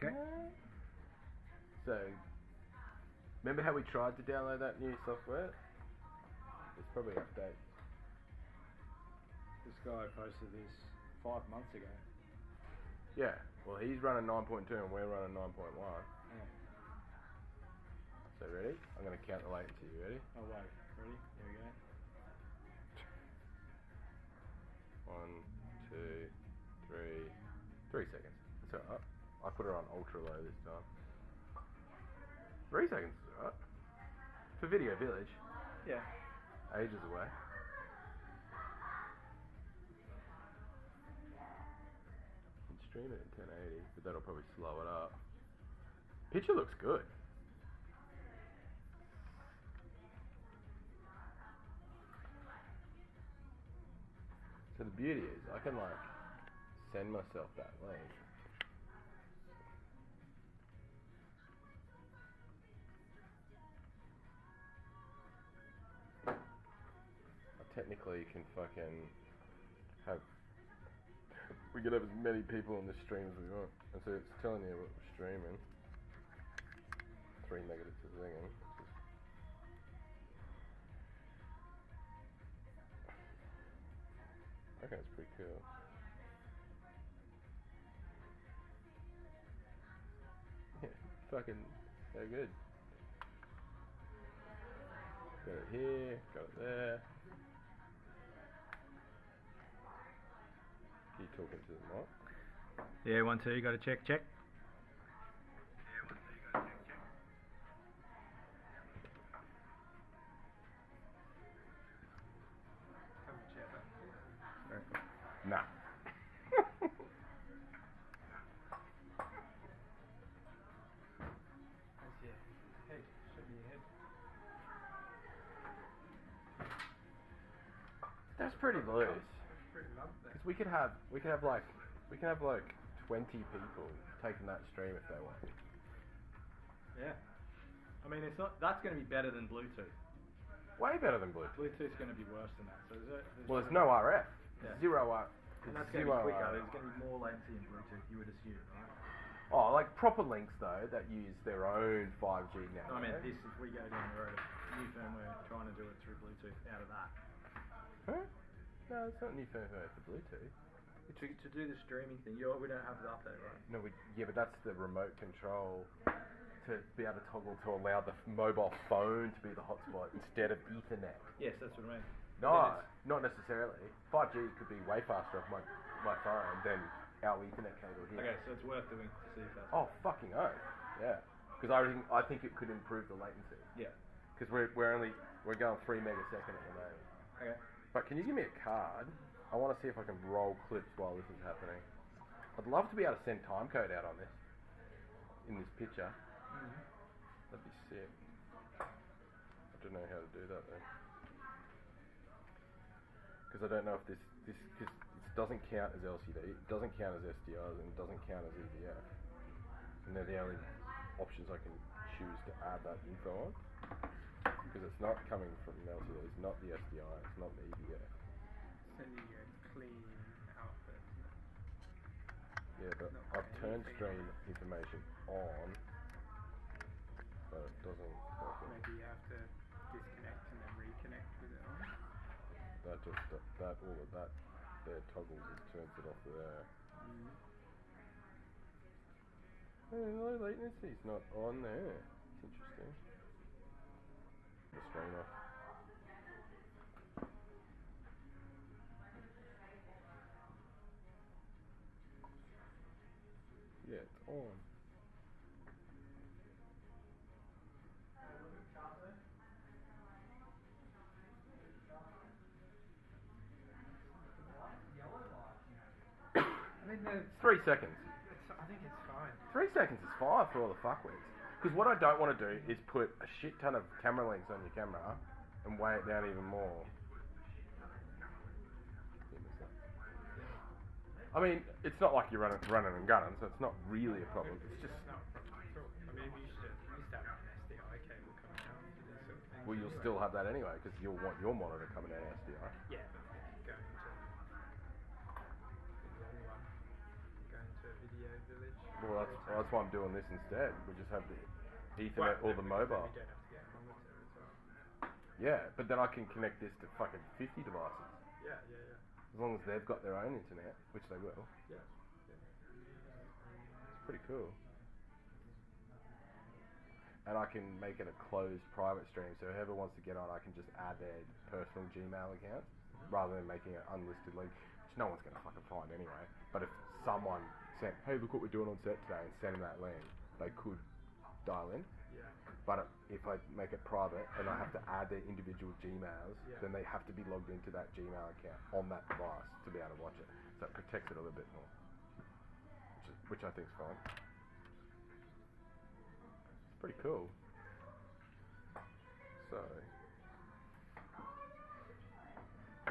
Okay. So, remember how we tried to download that new software? It's probably update. This guy posted this 5 months ago. Yeah, well he's running 9.2 and we're running 9.1. Yeah. So ready? I'm going to count the latency. You ready? Oh wait, ready? Here we go. 1, 2, 3, 3 seconds. That's alright. I put it on ultra low this time. 3 seconds is alright. For Video Village. Yeah. Ages away. You can stream it in 1080, but that'll probably slow it up. Picture looks good. So the beauty is, I can like send myself that link. I technically can fucking have, we could have as many people in the stream as we want. And so it's telling you what we're streaming. 3 megabits a second. Okay, that's pretty cool. Yeah, fucking so good. Got it here, got it there. Keep talking to the mic. Yeah, 1, 2, got to check. Nah. That's pretty loose. Because we could have like 20 people taking that stream if they want. Yeah. I mean, it's not. That's going to be better than Bluetooth. Way better than Bluetooth. Bluetooth's going to be worse than that. So There's no RF. Yeah. Zero RF. And that's going to be quicker. There's going to be more latency in Bluetooth, you would assume, right? Oh, like proper links though that use their own 5G now. No, I mean, this if we go down the road, new firmware trying to do it through Bluetooth out of that. Huh? No, it's not new firmware for Bluetooth. To do the streaming thing, we don't have the update, right? No, yeah, but that's the remote control to be able to toggle to allow the mobile phone to be the hotspot instead of Ethernet. Yes, that's what I mean. No, not necessarily. 5G could be way faster off my phone than our Ethernet cable here. Okay, so it's worth doing to see if that's... Oh, fucking oath. Yeah. Because I think it could improve the latency. Yeah. Because we're going 3 megasecond at the moment. Okay. But can you give me a card? I want to see if I can roll clips while this is happening. I'd love to be able to send timecode out on this. In this picture. Mm-hmm. That'd be sick. I don't know how to do that though. Because I don't know if this because it doesn't count as LCD, it doesn't count as SDRs, and it doesn't count as EVF. And they're the only options I can choose to add that info on. Because it's not coming from LCD, it's not the SDI, it's not the EVF. Sending you a clean output. Yeah, but I've turned stream information on, but it doesn't work. Maybe you have to disconnect and then reconnect with it on. That all of that there toggles just turns it off there. Hey, low latency is not on there. It's interesting. The strain off. Yeah, it's on. I mean, 3 seconds. I think it's fine. 3 seconds is fine for all the fuckwits. Because what I don't want to do is put a shit ton of camera links on your camera and weigh it down even more. I mean, it's not like you're running and gunning, so it's not really a problem. It's just... No, I mean, you used to have an SDI cable coming out for this sort of thing. Well, you'll still have that anyway, because you'll want your monitor coming out SDI. Yeah, but going to the long one, going to Video Village. Well, that's why I'm doing this instead. We just have the Ethernet or the because mobile. then you don't have to get a monitor as well. Yeah, but then I can connect this to fucking 50 devices. Yeah. As long as they've got their own internet, which they will. Yeah. It's pretty cool. And I can make it a closed private stream, so whoever wants to get on, I can just add their personal Gmail account rather than making it unlisted link, which no one's gonna fucking find anyway. But if someone said, "Hey, look what we're doing on set today," and send them that link, they could dial in. Yeah. But if I make it private and I have to add their individual Gmails, Yeah. then they have to be logged into that Gmail account on that device to be able to watch it. So it protects it a little bit more, which I think is fine. It's pretty cool. So,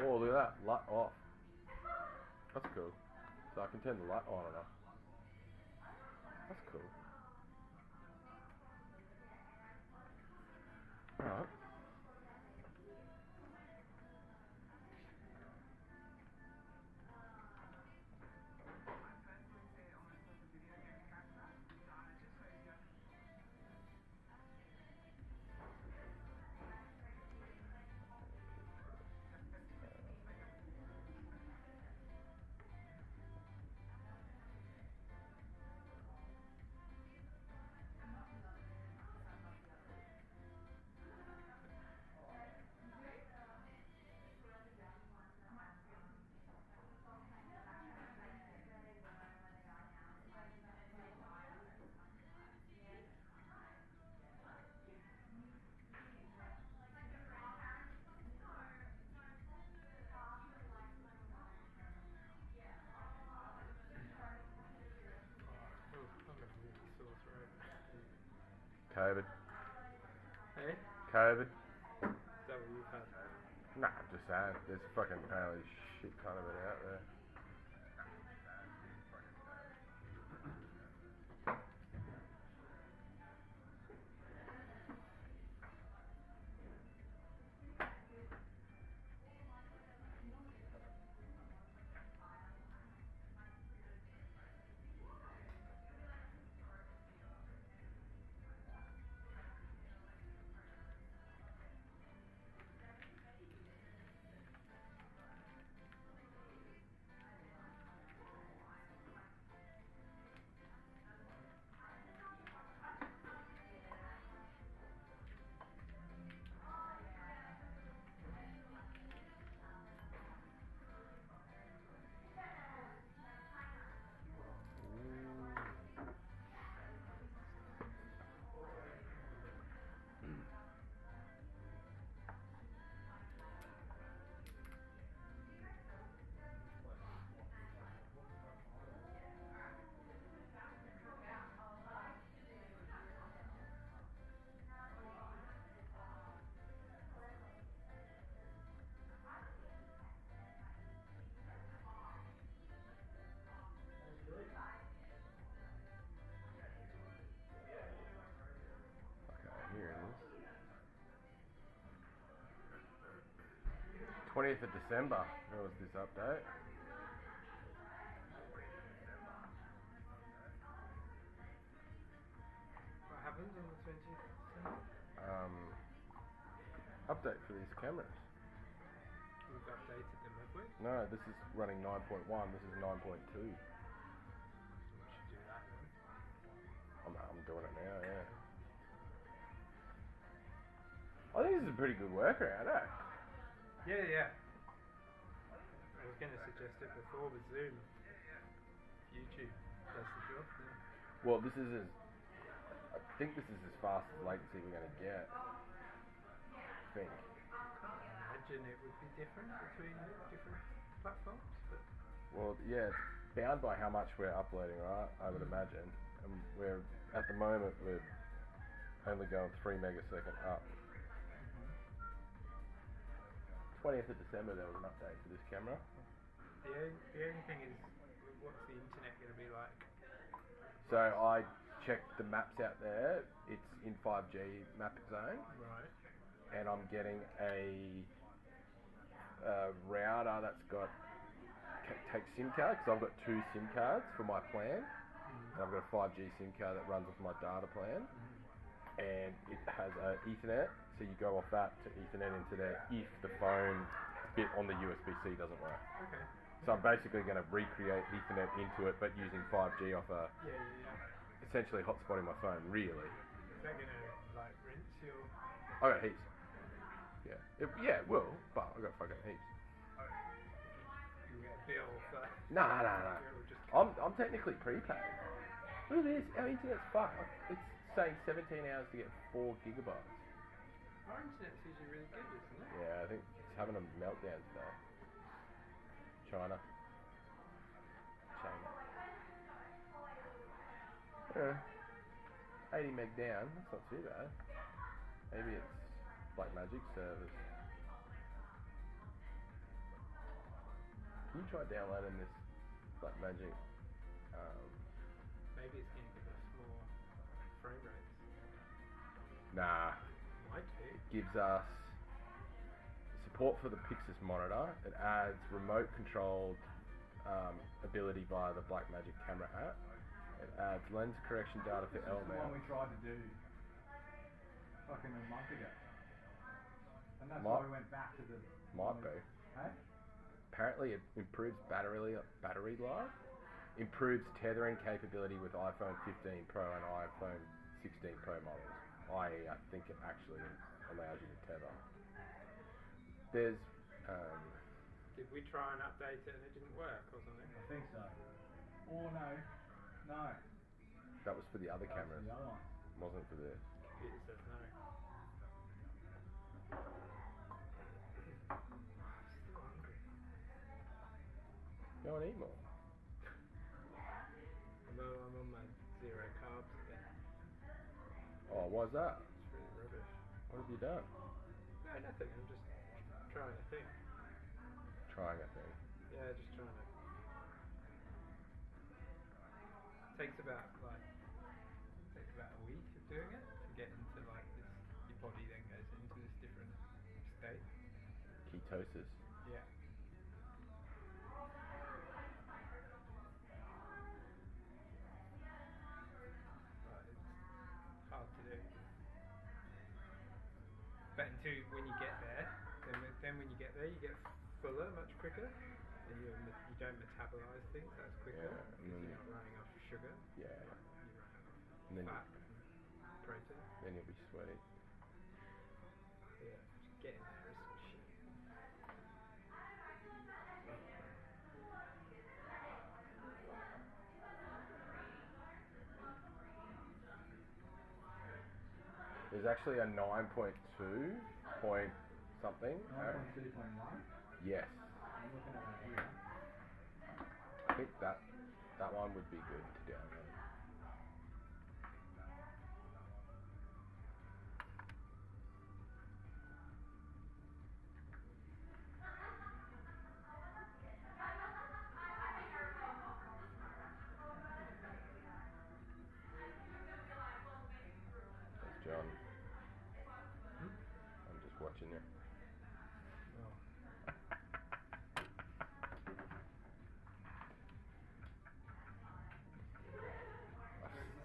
oh, look at that, light off. That's cool. So I can turn the light on and off. That's cool. Alright. Oh, I'm a really sore throat. COVID. Hey? COVID. Is that what you've had? Nah, I'm just saying. There's fucking apparently shit ton of it out there. Okay, here it is. 20th of December. There was this update. What happened on the 20th? Update for these cameras. We've updated them, have we? No, this is running 9.1. This is 9.2. We should do that then. I'm doing it now, yeah. I think this is a pretty good workaround, eh? Yeah. I was going to suggest it before with Zoom. YouTube does the job then. Well, I think this is as fast as latency we're going to get. I think. Can't imagine it would be different between different platforms, but Well, yeah, it's bound by how much we're uploading, right? I would imagine. And at the moment, we're only going 3 megasecond up. 20th of December, there was an update for this camera. the only thing is, what's the internet going to be like? So I checked the maps out there. It's in 5G map zone, Right. and I'm getting a router that's got takes SIM cards, because I've got 2 SIM cards for my plan, and I've got a 5G SIM card that runs off my data plan, and it has an Ethernet, so you go off that to Ethernet into there if the phone bit on the USB-C doesn't work. Okay. So I'm basically going to recreate Ethernet into it, but using 5G off a Yeah. essentially hotspotting my phone. Really, Is that gonna like rinse your? I got heaps. Yeah, it will, but I got fucking heaps. You get a bill for. Nah. It'll just I'm technically prepaid. Look at this, our internet's fucked. It's saying 17 hours to get 4 gigabytes. Our internet's usually really good, isn't it? Yeah, I think it's having a meltdown today. China. Yeah. 80 meg down, that's not too bad. Maybe it's Blackmagic servers. Can you try downloading this Blackmagic? Maybe it's going to give us more frame rates. Nah. Might do. It gives us support for the Pixis monitor. It adds remote controlled ability via the Blackmagic camera app. It adds lens correction data for L This is the one we mount. tried to do fucking a month ago. And that's Might- why we went back to the... Might be. Hey? Apparently it improves battery life, improves tethering capability with iPhone 15 Pro and iPhone 16 Pro models. I think it actually allows you to tether. There's Did we try and update it and it didn't work or something? I think so. Or no. No. that was for the other That was cameras, the other one. wasn't for this. Computer says no. You want to eat more? I'm on my zero carbs again. Oh, why's that? It's really rubbish. What have you done? No, nothing. I'm just trying a thing. Trying a thing. Yeah, just trying to. Takes about a week of doing it to get into like this. Your body then goes into this different state. Ketosis. Yeah. But it's hard to do. But until when you get there, then when you get there, you get fuller much quicker, and you don't metabolize things as quicker Yeah, because and then you're not running off sugar. Yeah. You're running off And then fat and protein. then you'll be sweet. Yeah, just getting there is shit. There's actually a 9.2 point something. 9.2.1. Yes. I'm looking at it here. I think that one would be good to download. That's John. I'm just watching you.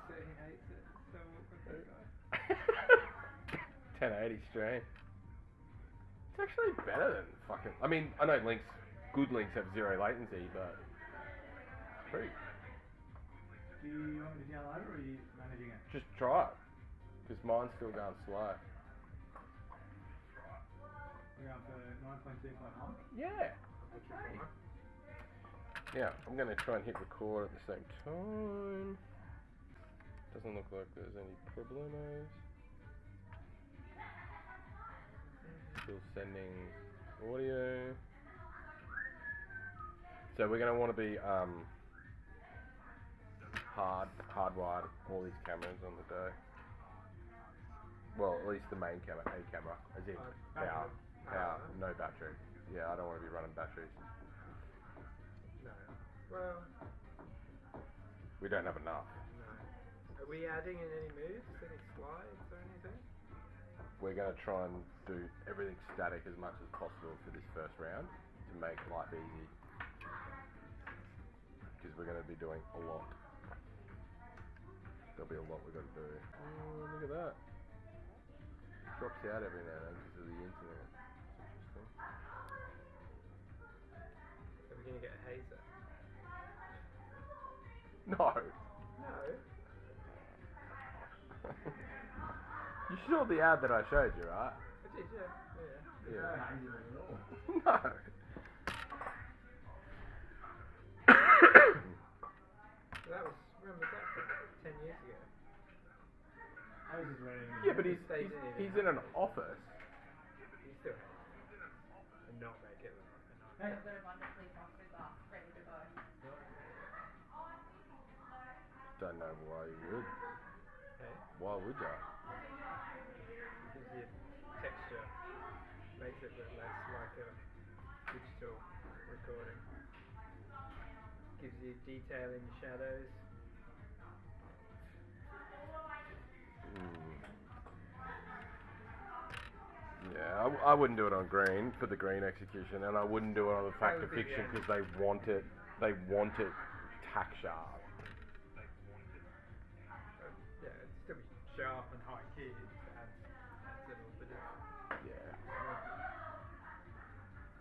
He hates it. So what's that guy? 1080 stream. It's actually better than fucking. I mean, I know good links have zero latency, but it's pretty. Do you want me to download it or are you managing it? Just try it, because mine's still going slow. We're going for 9.2.1. Yeah. Yeah, I'm gonna try and hit record at the same time. Doesn't look like there's any problemos. Still sending audio. So we're gonna want to be hardwired all these cameras on the day. Well, at least the main camera, a camera, as in power, no battery. Yeah, I don't want to be running batteries. No. Well, We don't have enough. no. Are we adding in any moves? Any slides or anything? We're going to try and do everything static as much as possible for this first round to make life easy. Because we're going to be doing a lot. what we've got to do. Oh, look at that. Drops out every now and then because of the internet. Are we gonna get a hazer? No. No. You saw the ad that I showed you, right? I did, yeah. Yeah. No. So that was, when was that from? 10 years ago. I was just wearing. Yeah, but he's in an office. You still have it. And not make it look like a Hey. nightmare. I've got a wonderfully frosted glass ready to go. Don't know why you would. Okay. Why would you? Gives you texture. Makes it look less like a digital recording. Gives you detail in your shadows. Yeah, I wouldn't do it on green for the green execution, and I wouldn't do it on the fact of would be the fiction end. because they want it tack sharp. Yeah, it'd still be sharp and high key. It adds a little bit of. Yeah.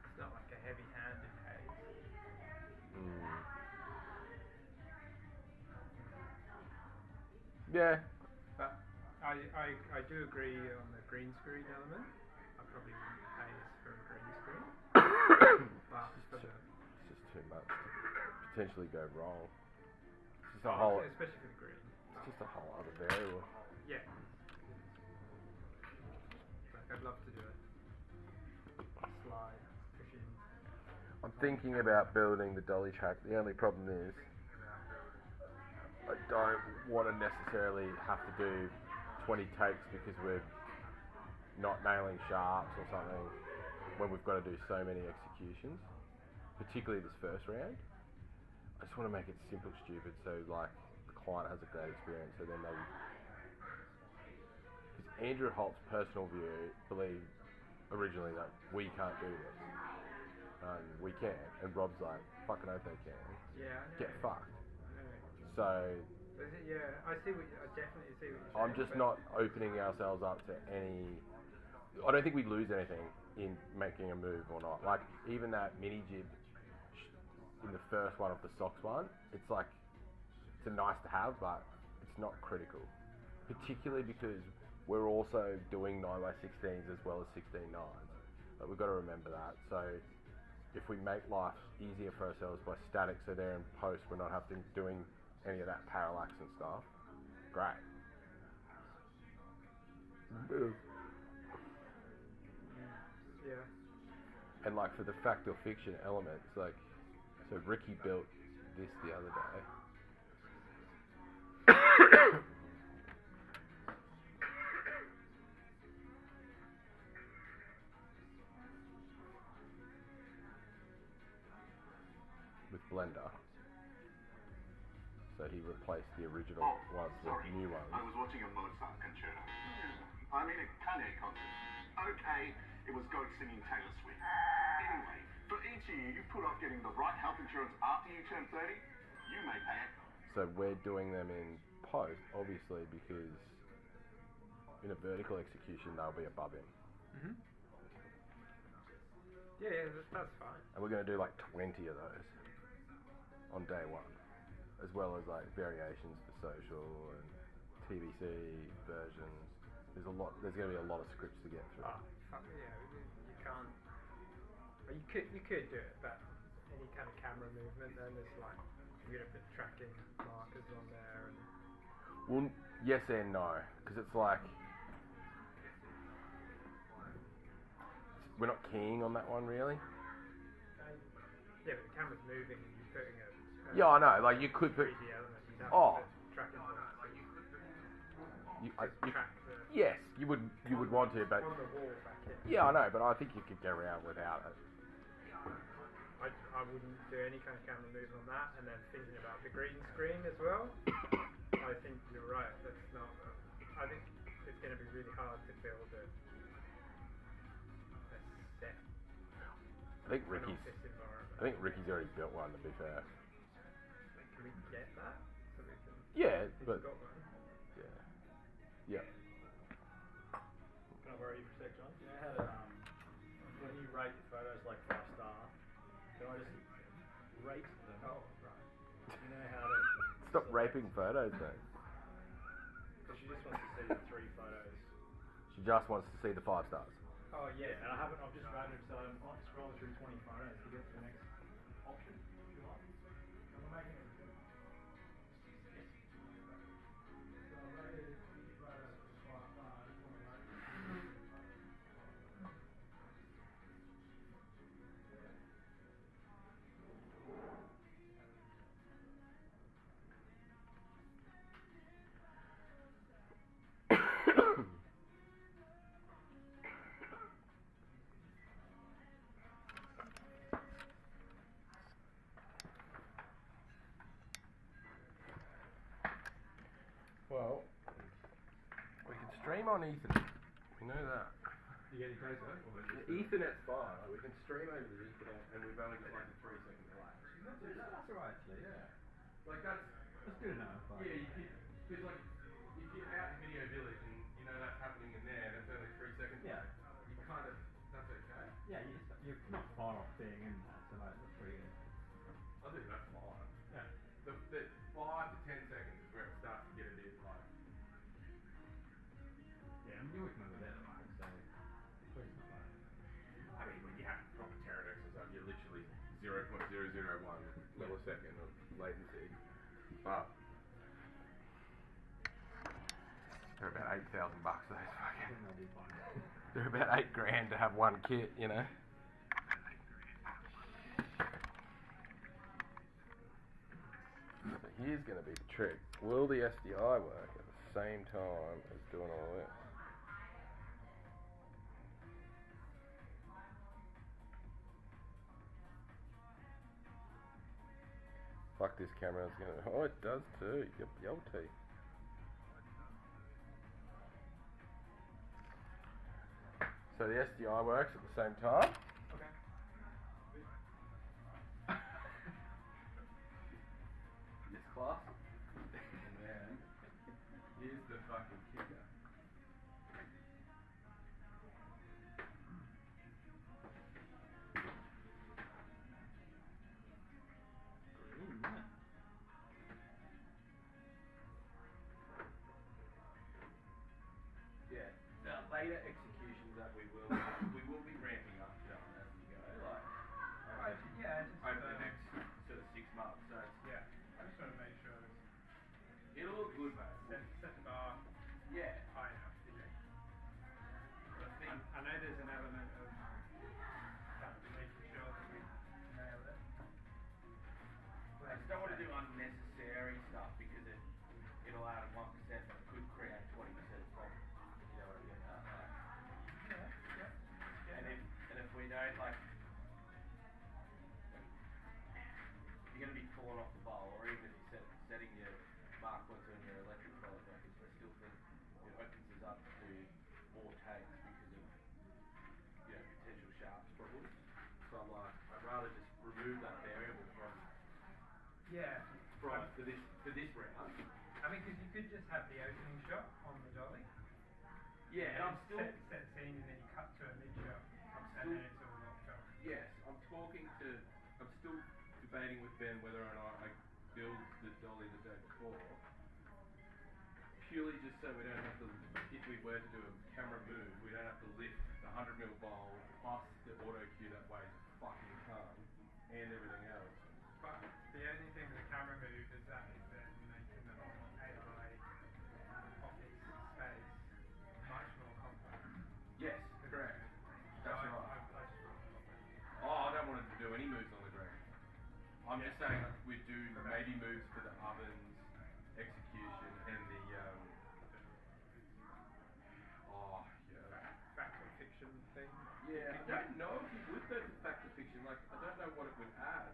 It's not like a heavy-handed haze. Yeah. But I do agree on the green screen element. I probably wouldn't pay this for a green screen. But for the It's just too much to potentially go wrong. It's just a oh, whole. especially for the green. It's just a whole other variable. Yeah. Like I'd love to do it. Slide, push in. I'm thinking about building the dolly track. The only problem is I don't want to necessarily have to do 20 takes because we're not nailing sharps or something when we've got to do so many executions, particularly this first round. I just want to make it simple, stupid, so like the client has a great experience. So then they, because Andrew Holt's personal view believed originally that we can't do this, and we can, and Rob's like, fucking hope they can. Yeah, I know. Get fucked. I know. So Yeah, I see what I definitely see what you're I'm saying, just but not opening ourselves up to any. I don't think we lose anything in making a move or not. Like even that mini jib in the first one of the socks one, it's like it's a nice to have, but it's not critical. Particularly because we're also doing 9x16s as well as 16.9s. But we've got to remember that. So if we make life easier for ourselves by static, so they're in post, we're not having doing any of that parallax and stuff. Great. yeah. And like for the fact or fiction elements, like so Ricky built this the other day. With Blender. So he replaced the original ones with new ones. I was watching a Mozart concerto. I mean a Kanye concert. Okay, it was goats singing Taylor Swift. Anyway, for each year you put off getting the right health insurance after you turn 30, you may pay it. So we're doing them in post, obviously, because in a vertical execution they'll be above him. Mhm. Yeah, that's fine. And we're going to do like 20 of those on day one, as well as like variations for social and TBC versions. There's going to be a lot of scripts to get through. Fuck yeah, you can't. Well, you could do it, but any kind of camera movement, then it's like you're gonna put tracking markers on there, and Well, yes and no, because it's like we're not keying on that one really. yeah, but the camera's moving and you're putting a Yeah, I know. Like you could put 3D element. You'd have Oh. to put tracking points so you track the yes, you would want to, but on the wall back in. yeah, I know. But I think you could get around without it. I wouldn't do any kind of camera move on that, and then thinking about the green screen as well. I think you're right. That's not. I think it's going to be really hard to build a set I think for an Ricky's. office environment. I think Ricky's already built one. To be fair. Can we get that? So we can. Yeah, He's but got one. yeah. Stop raping photos, man. Because she just wants to see the 3 photos. She just wants to see the 5 stars. Oh Yeah, yeah, and I've just rated, so I'm scrolling through 20 photos to get to the next option, if you like. And we're making it. So I rated each photo as 5 stars. Well, we can stream on Ethernet. We know that. You get any closer? Ethernet's fine. Like, we can stream over the Ethernet, and we've only got like a 3-second delay. That's alright, actually, yeah. Like that's good enough. yeah. Because like if you're out in Video Village and you know that's happening in there, and it's only 3 seconds. Yeah. You kind of that's okay. Yeah, you're not far off being in that, so like, that's pretty good. I think that's fine. Yeah. The 5 to 10 seconds is where it starts to get a bit like. Yeah, I mean, you're working on the better mark, so please not bad. I mean, when you have proper Teradex and stuff, you're literally 0.001 millisecond of latency. But they're about $8,000 those I fucking. think they'll be fine. They're about $8,000 to have one kit, you know. So here's going to be the trick. Will the SDI work at the same time as doing all this? Fuck, this camera's going to... Oh, it does too. Yep, yelty. So the SDI works at the same time. Okay. Yes, class. And then here's the fucking kicker. Green, yeah. Yeah. Now later executions that we will be ramping up John, as we go, like yeah, just over the next sort of 6 months. So yeah. I just want to make sure it's it'll look good, mate. set the bar Yeah. high enough. You know. But I think I know there's an element of making sure that we nail it. I just don't want to do unnecessary stuff because it'll add 1%, but it could create 20% problem. You know what I mean? And if we don't like, you're going to be pulling off the bowl, or even if you're setting your mark pointer and your electric flow brackets, I still think it opens us up to more takes because of potential sharps problems. So I'm like, I'd rather just remove that variable from Yeah. for this round. I mean, because you could just have the opening shot on the dolly. Yeah, and I'm still set scene and then you cut to a mid shot, and then it's all locked up. yes, I'm still debating with Ben whether or not I build the dolly the day before. Purely just so we don't have to, if we were to do a camera move, we don't have to lift the 100mm bowl plus the auto cue that weighs a fucking ton and everything else. But the only thing with the camera move is that is then making the whole AI office space much more complex. Yes, correct. That's I right. just want to Oh, I don't want him to do any moves on the ground. I'm just saying we do maybe moves for the ovens, execution, and the fact or fiction thing. yeah. I don't know if you would go to fact or fiction. Like I don't know what it would add.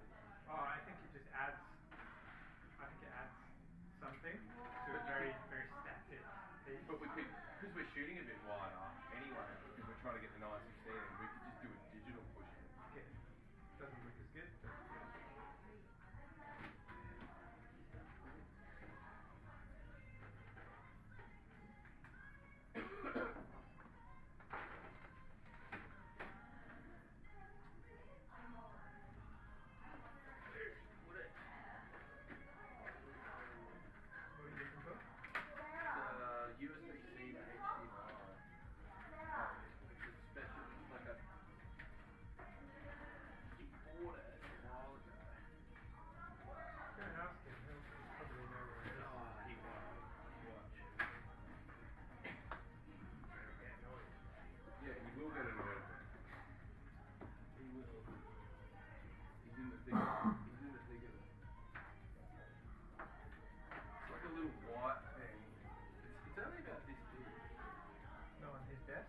Yes?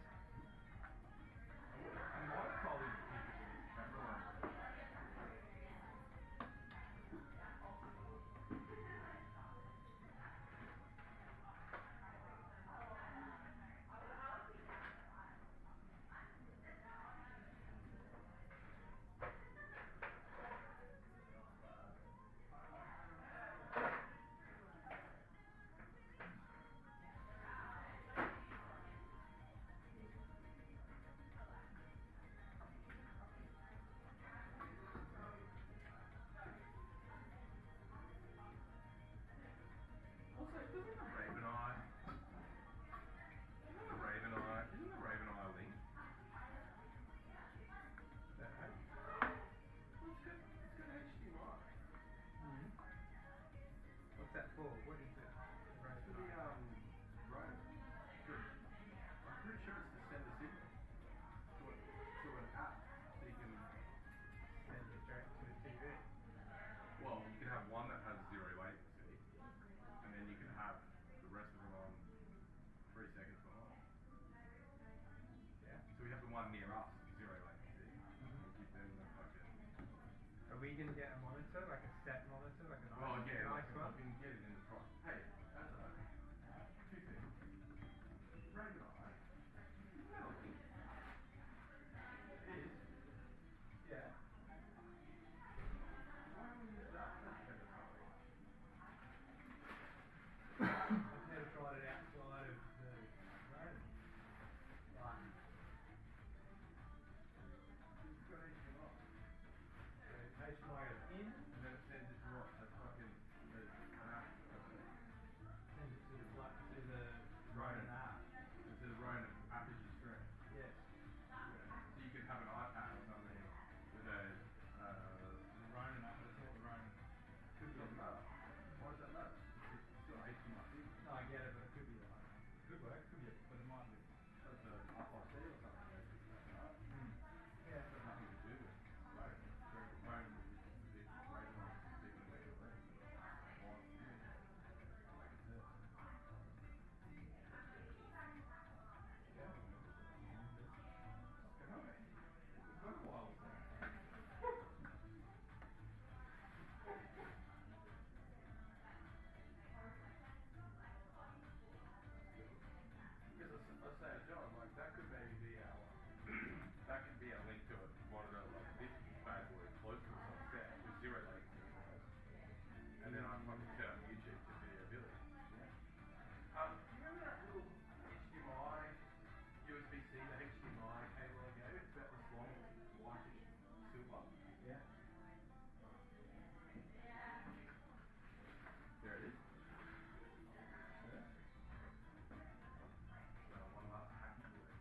I might probably keep it with this camera on. Also, doesn't the Raven Eye? Isn't the Raven Eye? Isn't the Raven Eye linked? That app? Well, it's got HDMI. What's that for? What is it? Right. To the Raven. I'm pretty sure it's to send a signal to an app so you can. Send it straight to the TV. Well, you can have one that has zero latency, and then you can have the rest of them on 3 seconds behind. Yeah. So we have the one near us, zero latency. We'll keep them the fucking. Are we gonna get a monitor, like a set monitor, like a Oh yeah, nice I one? can get it in the price. Hey, that's two things. Raven Eye. Isn't that a link? It is. Yeah. Why don't we use that? That's better something. I've never tried it outside of the road. Like, It's got HDMI. HDMI goes in, And then it sends it to what? A fucking an app. sends it to the Ronin. app. It's a Ronin Apogee screen. Yes. So you could have an iPad or something with a The Ronin app, but it's not the Ronin. Could be doesn't a matter. Why does that matter? It's still HDMI. No, I get it, but it could be like could work, could be, but it might be. That's a RFID or something. Right? Yeah. It's got nothing to do with Ronin. Ronin is the big Raven Eye is big and bigger link. Like I said. Yeah. Can I? It's been a while since. Because I say to John, like that could maybe be our that could be a link to a monitor like this bad boy close to us on set with zero latency, and then I fucking set up YouTube to Video Village. Do you remember that little HDMI USB-C, the HDMI cable I gave? It's about this long, whitish silver. Yeah. There it is. One last hacky boy.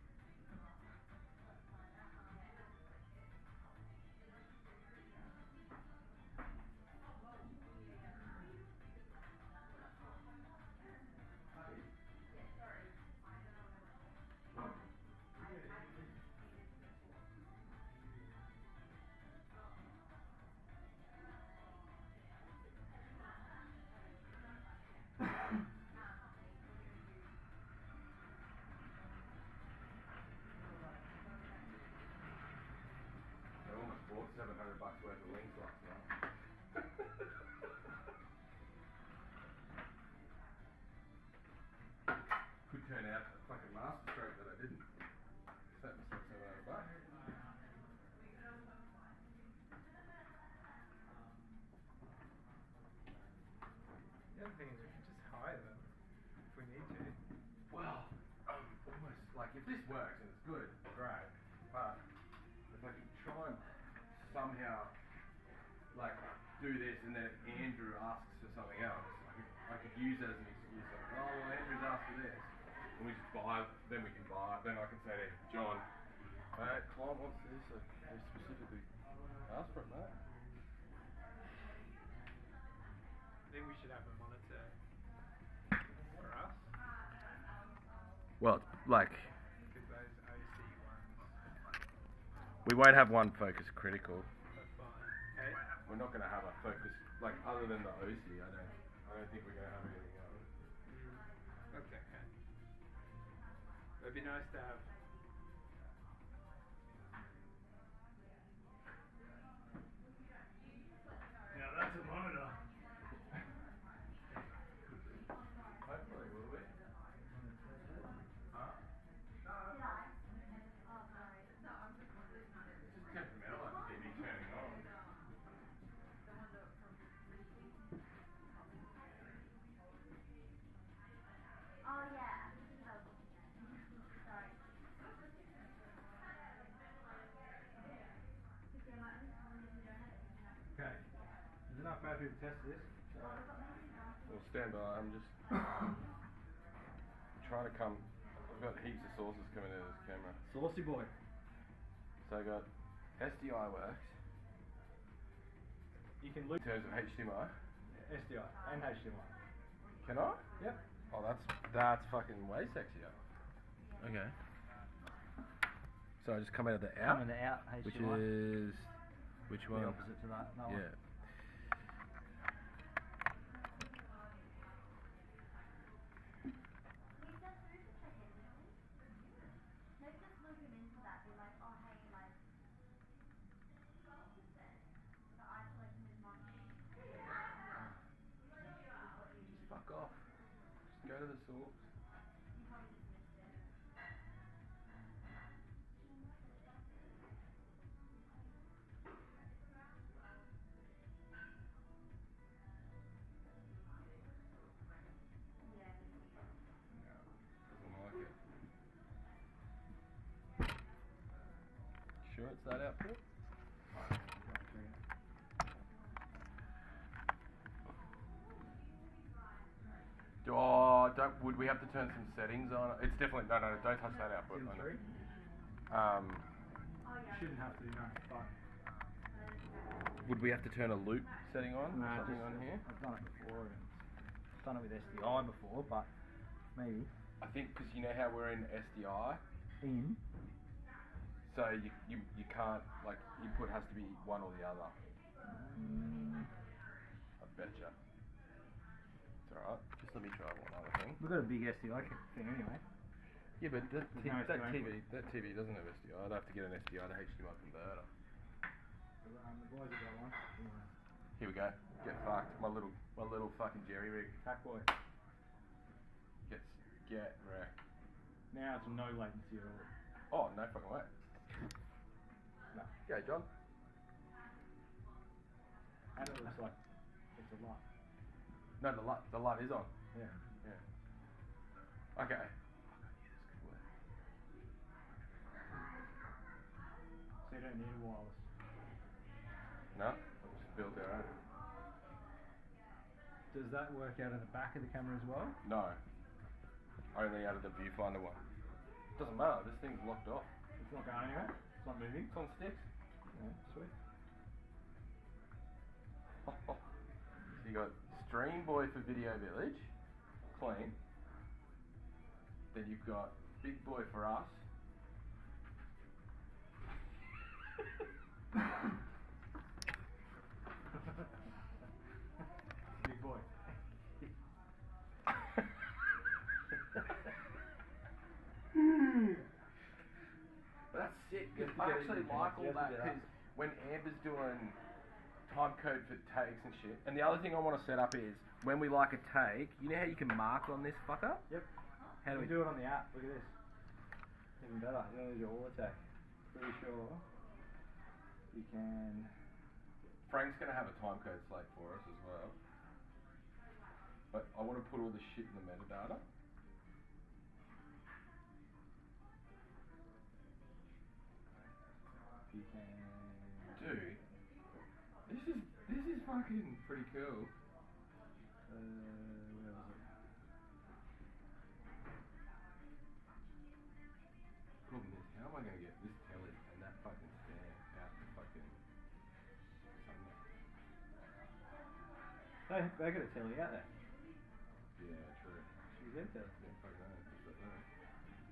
I almost bought $700 worth of links last night. Could turn out a fucking masterstroke that I didn't. Set myself $700. The other thing is we could just hire them if we need to. Well, almost like if this works and it's good, great. But if I can try and somehow like do this and then if Andrew asks for something else, I could use it as an excuse. Like, oh well, Andrew's asked for this, and we just buy. Then we can buy. Then I can say to John, Client wants this, so they specifically ask for it, mate. I think we should have a monitor for us. Well, like, Because those OC ones we won't have one focus critical. are fine. Okay? We're not going to have a focus, like, other than the OC, I don't think we're going to have anything else. That's okay. It'd be nice to have. Now that's a monitor. Hopefully, will we? Huh? It's just temperamental, like TV turning on. Oh yeah. Sorry. Okay. There's enough battery to test this. So Well, stand by. I'm just trying to come. I've got heaps of sources coming out of this camera. saucy boy. So I got SDI works You can in loop terms of HDMI. SDI and HDMI. Can I? Yep. Oh, that's fucking way sexier. Okay. So I just come out of the out, Coming out which HDMI. is which the one? opposite to that. That one. Yeah. Maybe just loop him into that, be like, oh hey, like, the isolation is not. Just fuck off. Just go to the source. You probably just missed it. Yeah, Doesn't like it. Sure it's that output? Would we have to turn some settings on? It's definitely, no, don't touch that output. Season I know. 3. You shouldn't have to, no. But Would we have to turn a loop setting on? No, Something just- on here? I've done it before. And I've done it with SDI before, but maybe I think because you know how we're in SDI, in. so you can't, like, input has to be one or the other. I betcha. It's alright. Just let me try one other thing. We've got a big SDI thing anyway. Yeah, but that, There's no that SDI TV doesn't have SDI. I'd have to get an SDI to HDMI converter. the boys have got one. Here we go. Get fucked. My little fucking jerry rig Pack boy. get wrecked. Now it's no latency at Oh, all. no fucking way. No. Go, John. And it looks like it's a lot. No, the light is on. Yeah. Yeah. Okay. So you don't need a wireless. No, I'll just build their own. Does that work out in the back of the camera as well? No. Only out of the viewfinder one. Doesn't matter, this thing's locked off. It's not going anywhere? It's not moving? It's on sticks. Yeah, sweet. So you got Stream Boy for Video Village, clean. Then you've got Big Boy for us. Big boy. But that's sick, because You have I to get actually it in, like you all have that, to get because when Amber's doing time code for takes and shit, and the other thing I want to set up is, when we like a take, you know how you can mark on this fucker? Yep. How do we do it on the app? Look at this. Even better. You don't need your all attack. Pretty sure you can. Frank's going to have a time code slate for us as well. But I want to put all this shit in the metadata. You can. Dude, this is fucking pretty cool. Where was it? Problem is, how am I going to get this telly and that fucking stand out the fucking somewhere? They got a telly out there. Yeah, true. She's there too. Yeah, fucking no, just like that.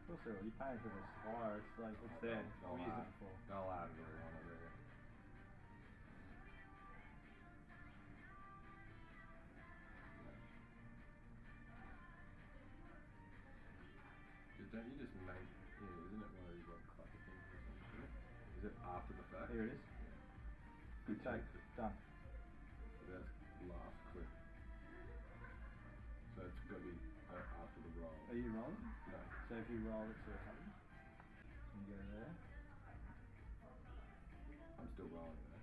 Also, you paying for this wire? It's like it's there. They'll We used add- it before. They'll add a little on it, yeah. don't you just make? Yeah, isn't it one of these like clappy things or something? Is it after the fact? Here it is. Good take. Done. So that's last clip. So it's got to be after the roll. Are you rolling? No. So if you roll it to a 100, and you go there. I'm still rolling.